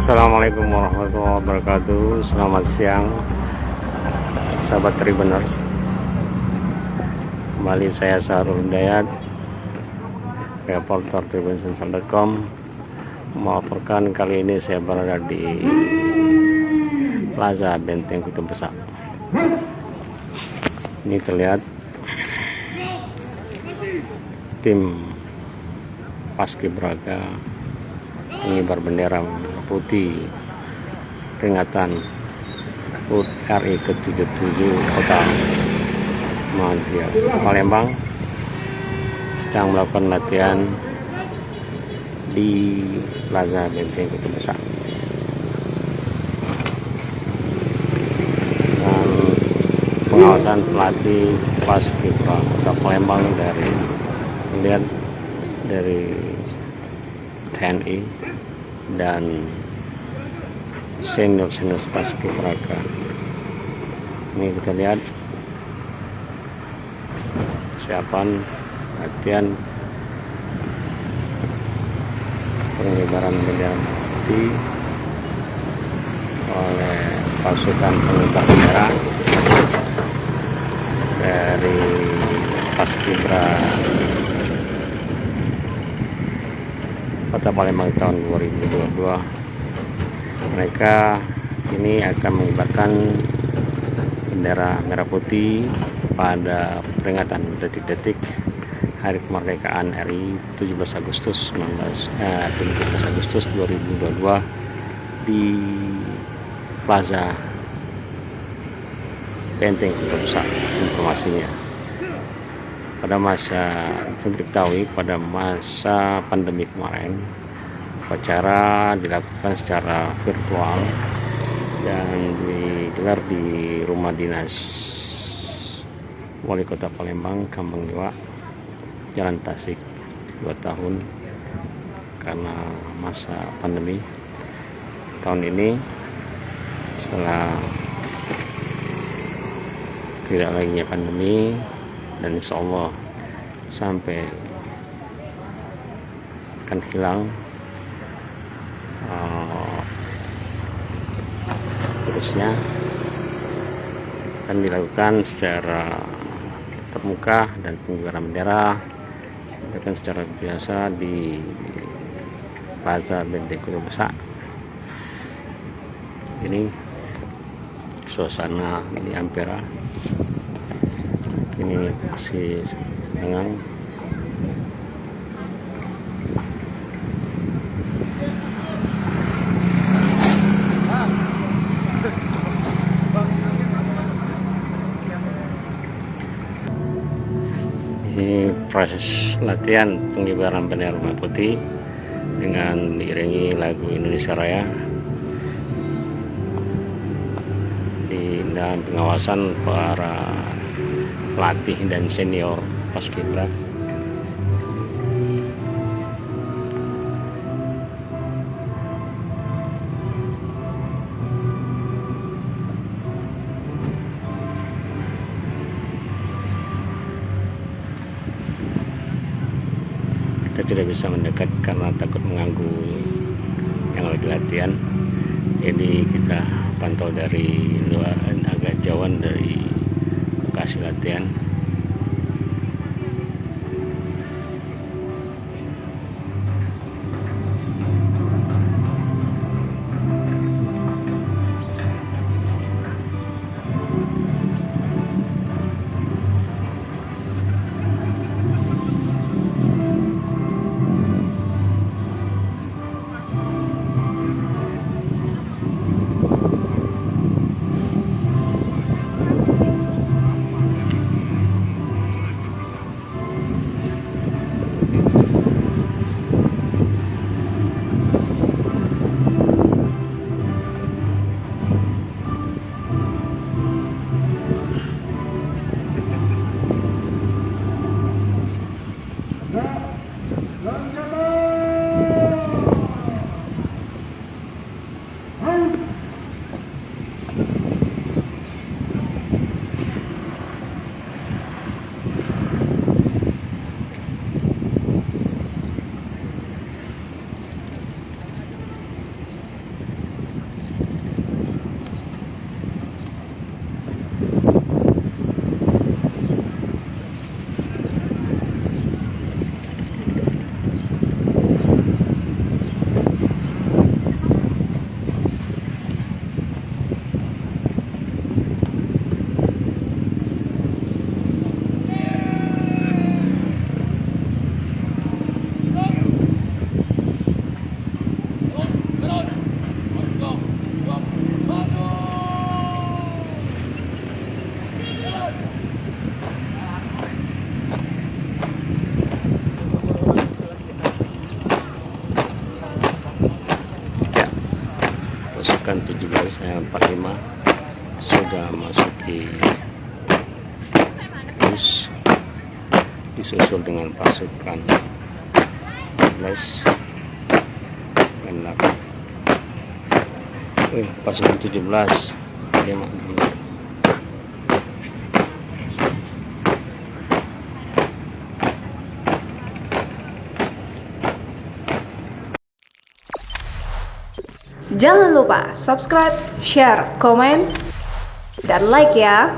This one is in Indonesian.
Assalamualaikum warahmatullahi wabarakatuh. Selamat siang sahabat Tribuners. Kembali saya Sahrul Hidayat, reporter tribuncental.com, melaporkan. Kali ini saya berada di Plaza Benteng Kutub Besar. Ini terlihat tim Paskibraka mengibar bendera putih peringatan HUT RI ke-77 Kota Palembang sedang melakukan latihan di Plaza Benteng Kutub Besar. Dan pengawasan pelatih Paskibraka Kota Palembang terlihat dari TNI dan senior Paskibraka. Ini kita lihat persiapan latihan pengibaran bendera putih oleh pasukan pengibar bendera dari Paskibraka Kota Palembang tahun 2022. Mereka ini akan mengibarkan bendera merah putih pada peringatan detik-detik Hari Kemerdekaan RI 17 Agustus 2022 di Plaza Benteng Kutub Besar. Informasinya pada masa diketahui pada masa pandemi kemarin, upacara dilakukan secara virtual dan digelar di rumah dinas Wali Kota Palembang, Kambang Iwa, Jalan Tasik 2 tahun karena masa pandemi. Tahun ini setelah tidak lagi pandemi, dan insya Allah sampai akan hilang virusnya, akan dilakukan secara terbuka dan pengibaran bendera dilakukan secara biasa di Plaza Benteng Kutub Besar. Ini suasana di Ampera. Ini masih lengang. Ini proses latihan pengibaran bendera merah putih dengan diiringi lagu Indonesia Raya di dalam pengawasan para pelatih dan senior Paskibraka. Kita tidak bisa mendekat karena takut mengganggu yang lagi latihan, jadi kita pantau dari luar dan agak jauhan dari lokasi latihan. pasukan 45 sudah masuki bus, disusul dengan pasukan 14 dan 8. Pasukan 17 dia dulu. Jangan lupa subscribe, share, komen, dan like ya.